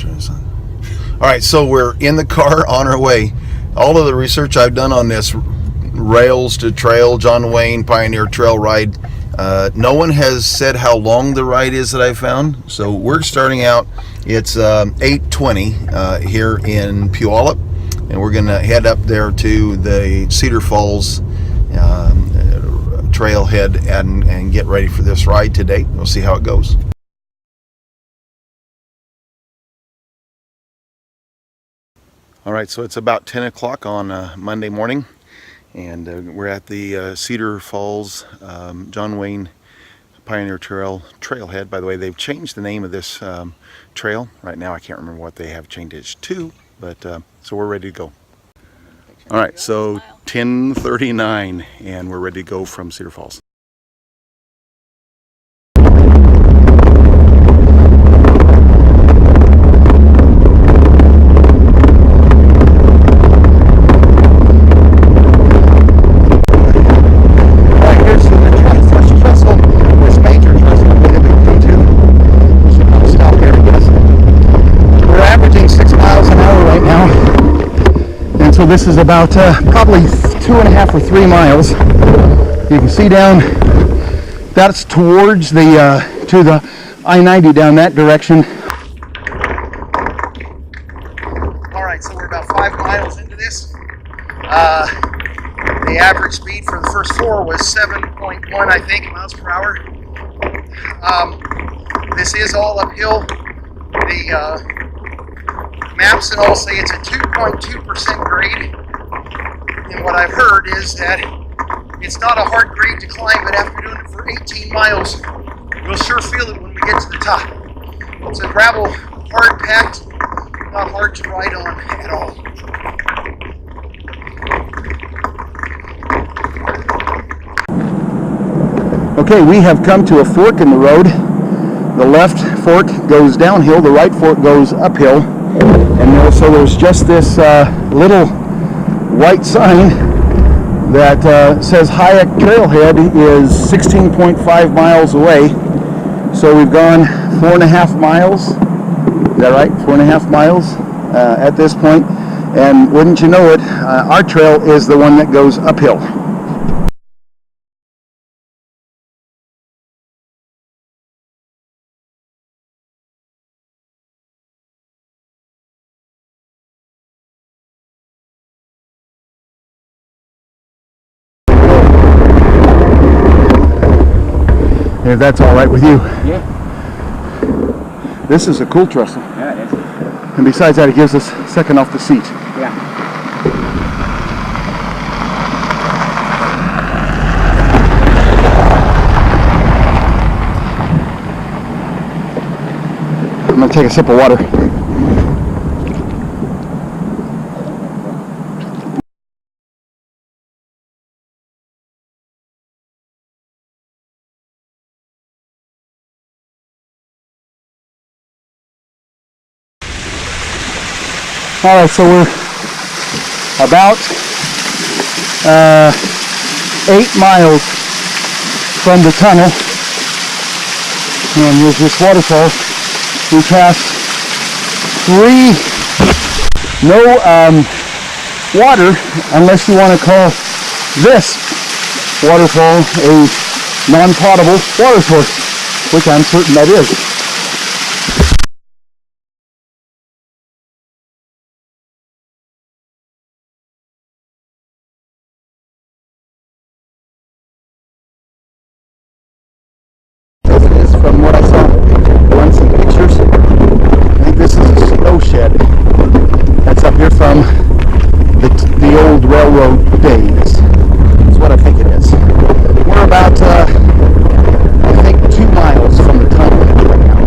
All right, so we're in the car on our way. All of the research I've done on this Rails to Trail, John Wayne Pioneer Trail ride, no one has said how long the ride is that I found. So we're starting out, it's 8:20 here in Puyallup, and we're gonna head up there to the Cedar Falls Trailhead and get ready for this ride today. We'll see how it goes. All right, so it's about 10 o'clock on Monday morning, and we're at the Cedar Falls John Wayne Pioneer Trailhead. By the way, they've changed the name of this trail. Right now I can't remember what they have changed it to, but so we're ready to go. All right, so 10:39, and we're ready to go from Cedar Falls. So this is about probably 2.5 or 3 miles. You can see down, that's towards the to the I-90 down that direction. All right, so we're about 5 miles into this. The average speed for the first 4 was 7.1, I think, miles per hour. This is all uphill. The maps and all say it's a 2.2% grade, and what I've heard is that it's not a hard grade to climb, but after doing it for 18 miles, you'll sure feel it when we get to the top. It's a gravel, hard packed, not hard to ride on at all. Okay, we have come to a fork in the road. The left fork goes downhill, the right fork goes uphill. And so there's just this little white sign that says Hayek Trailhead is 16.5 miles away. So we've gone 4.5 miles. Is that right? 4.5 miles at this point. And wouldn't you know it, our trail is the one that goes uphill. If that's all right with you. Yeah. This is a cool trestle. Yeah, it is. And besides that, it gives us a second off the seat. Yeah. I'm going to take a sip of water. All right, so we're about 8 miles from the tunnel, and there's this waterfall. We passed 3, no water, unless you want to call this waterfall a non-potable water source, which I'm certain that is. From what I saw, run some pictures. I think this is a snow shed. That's up here from the old railroad days. That's what I think it is. We're about, I think, 2 miles from the tunnel right now.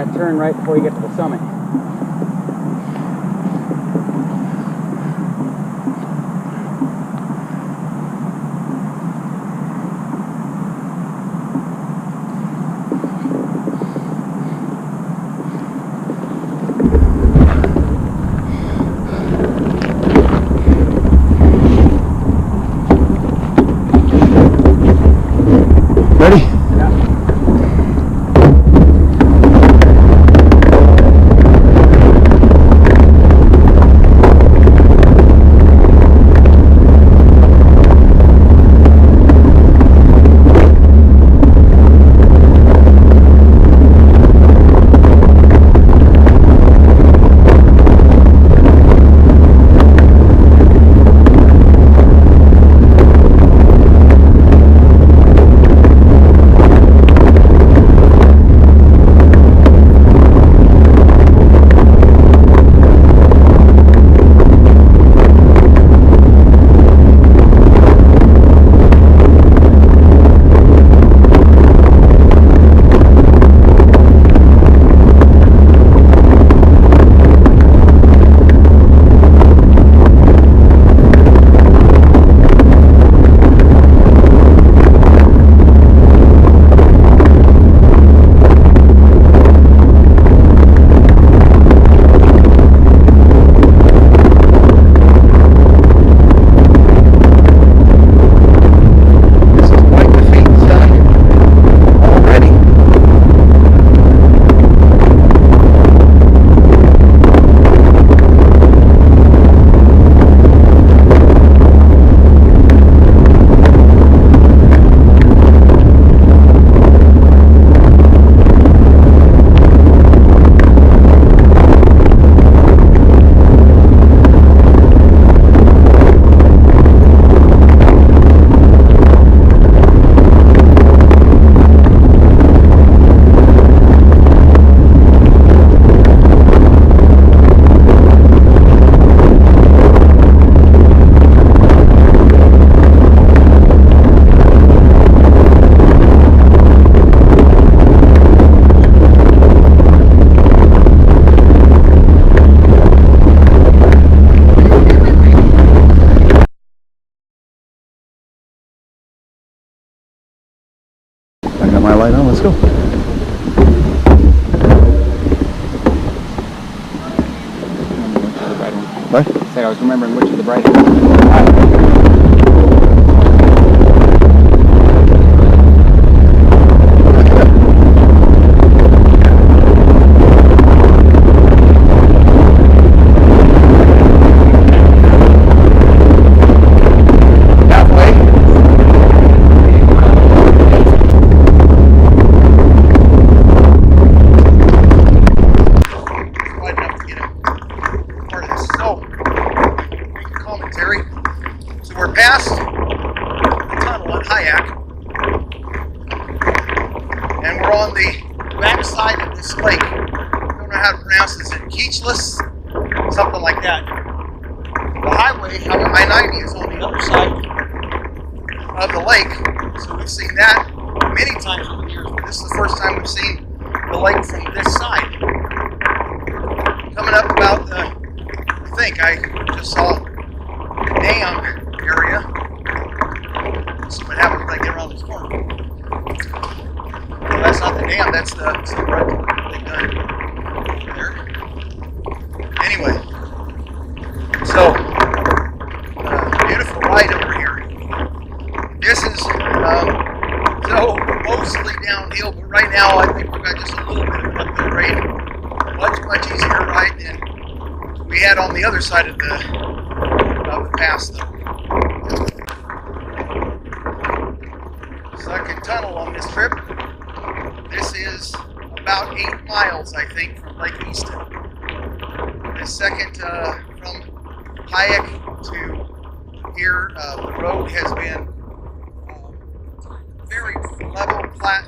that turn right before you get to the summit. Ready? I got my light on, let's go. What? I said I was remembering which of the bright ones. So we're past the tunnel at Hyack, and we're on the back side of this lake. I don't know how to pronounce this. Is it Keechless? Something like that. The highway, I-90, is on the other side of the lake, so we've seen that many times over the years, but this is the first time we've seen the lake from this side. Coming up about I think I just saw dam area. See what happens when I get around this corner. Well, that's not the dam, that's the right they've done there. Anyway, so beautiful ride over here. This is so mostly downhill, but right now I think we've got just a little bit of uphill grade. Much easier ride than we had on the other side of the pass though. Second tunnel on this trip. This is about 8 miles, I think, from Lake Easton. The second from Hyack to here, the road has been very level, flat.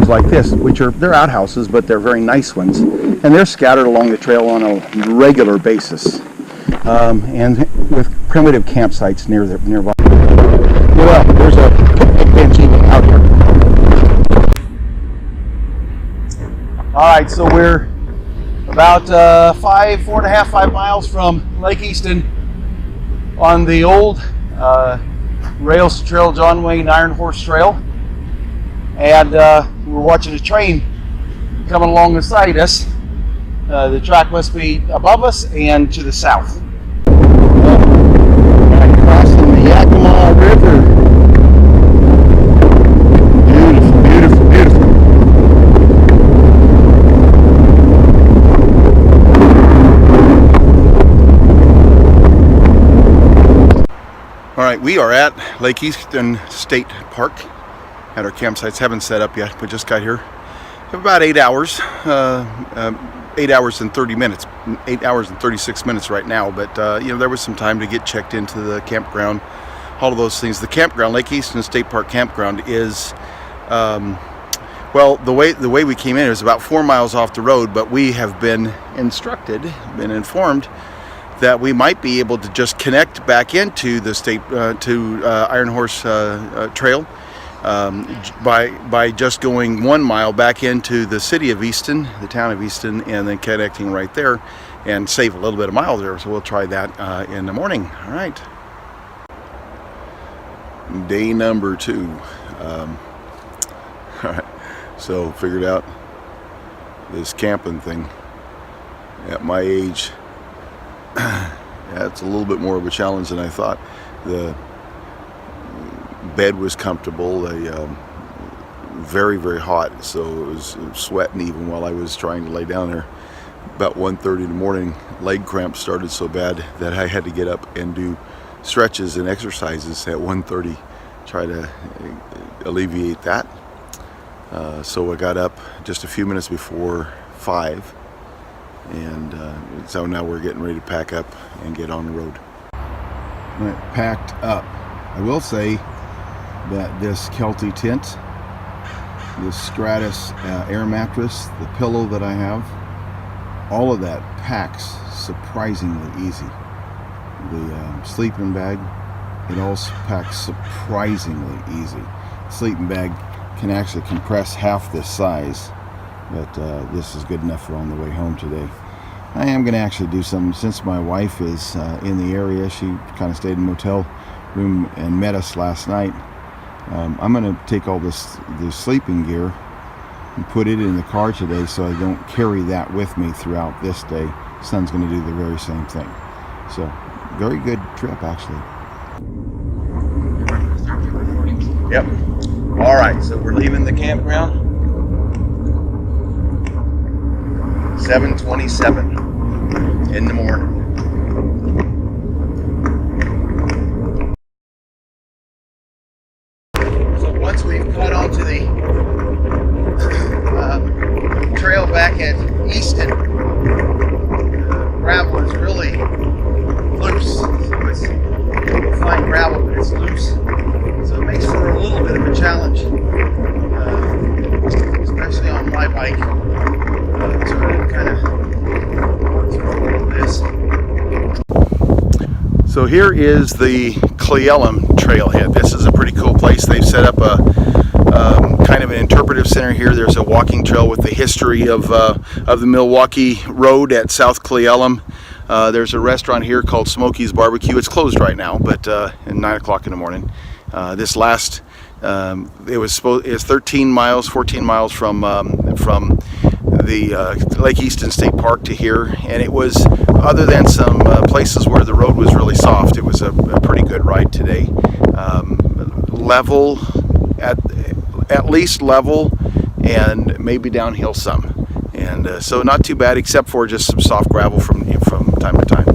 like this, which they're outhouses, but they're very nice ones, and they're scattered along the trail on a regular basis, and with primitive campsites nearby. Well, there's a picnic bench even out here. All right, so we're about 4.5 miles from Lake Easton on the old Rails Trail, John Wayne Iron Horse Trail, and we're watching a train coming along beside us. The track must be above us and to the south. Right, crossing the Yakima River. Beautiful, beautiful, beautiful. All right, we are at Lake Easton State Park at our campsites. Haven't set up yet, but just got here. We have about 8 hours, 8 hours and 30 minutes, 8 hours and 36 minutes right now. But there was some time to get checked into the campground, all of those things. The campground, Lake Easton State Park campground, is well, the way we came in, it was about 4 miles off the road, but we have been informed that we might be able to just connect back into the state Iron Horse Trail by just going 1 mile back into the city of Easton, the town of Easton, and then connecting right there and save a little bit of miles there. So we'll try that in the morning. All right. Day number 2. All right. So figured out this camping thing at my age. Yeah, it's a little bit more of a challenge than I thought. The bed was comfortable, very, very hot, so it was sweating even while I was trying to lay down there. About 1:30 in the morning, leg cramps started so bad that I had to get up and do stretches and exercises at 1:30, try to alleviate that. So I got up just a few minutes before 5. And so now we're getting ready to pack up and get on the road. Right, packed up. I will say that this Kelty tent, this Stratus air mattress, the pillow that I have, all of that packs surprisingly easy. The sleeping bag, it also packs surprisingly easy. The sleeping bag can actually compress half this size. But this is good enough for on the way home today. I am going to actually do something, since my wife is in the area. She kind of stayed in a motel room and met us last night. I'm going to take all this sleeping gear and put it in the car today, so I don't carry that with me throughout this day. Son's going to do the very same thing. So, very good trip, actually. Yep. All right, so we're leaving the campground. 7:27 in the morning. So once we've caught on to the trail back at Easton, gravel is really loose. So it's fine gravel, but it's loose. So it makes for a little bit of a challenge, especially on my bike. So kind of this. So here is the Cleellum Trailhead. This is a pretty cool place. They've set up a kind of an interpretive center here. There's a walking trail with the history of the Milwaukee Road at South Cleellum. There's a restaurant here called Smokey's Barbecue. It's closed right now, but at 9 o'clock in the morning. This last it was 13 miles, 14 miles from the Lake Easton State Park to here, and it was, other than some places where the road was really soft, it was a pretty good ride today. Level, at least level, and maybe downhill some, and so not too bad, except for just some soft gravel from time to time.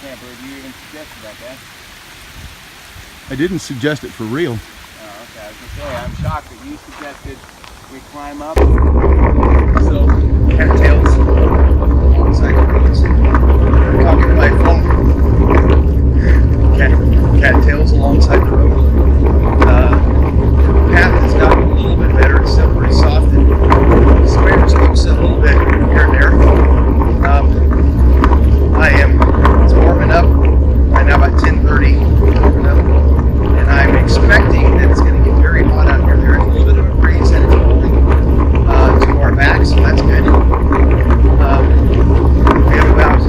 camper. Have you even suggested that, Dad? I didn't suggest it for real. Oh, okay. I was gonna say, I'm shocked that you suggested we climb up. So, cattails alongside the roads. I'm talking to my phone. Cattails alongside the road. Path has gotten a little bit better. It's still pretty soft and squares loose a little bit here and there. It's warming up right now about 10:30, warming up, and I'm expecting that it's going to get very hot out here. There is a little bit of a breeze and it's blowing to our back, so that's good. We have about a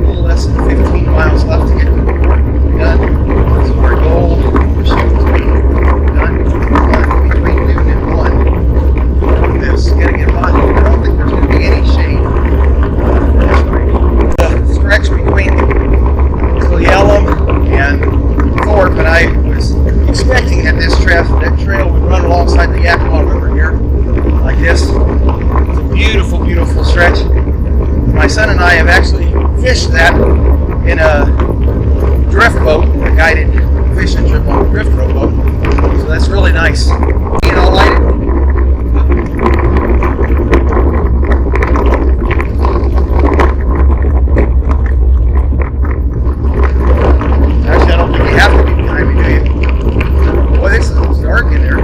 little less than 15 miles left to get done. So our goal is to be done between noon and 1. This is going to get hot. I don't think there's going to be any shade. The stretch between Cleellum and Thorp, and I was expecting that that trail would run alongside the Yakima River here, like this. It's a beautiful, beautiful stretch. My son and I have actually fished that in a drift boat, a guided fishing trip on a drift boat. So that's really nice. You know, like actually, I don't think you have to be behind me, do you? Boy, this is dark in there.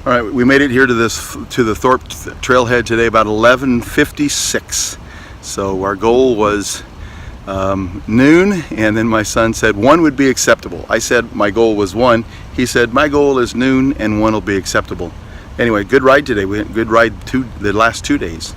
All right, we made it here to the Thorp Trailhead today about 11:56. So our goal was noon, and then my son said 1 would be acceptable. I said my goal was 1. He said my goal is noon and 1 will be acceptable. Anyway, good ride today. We had a good ride the last 2 days.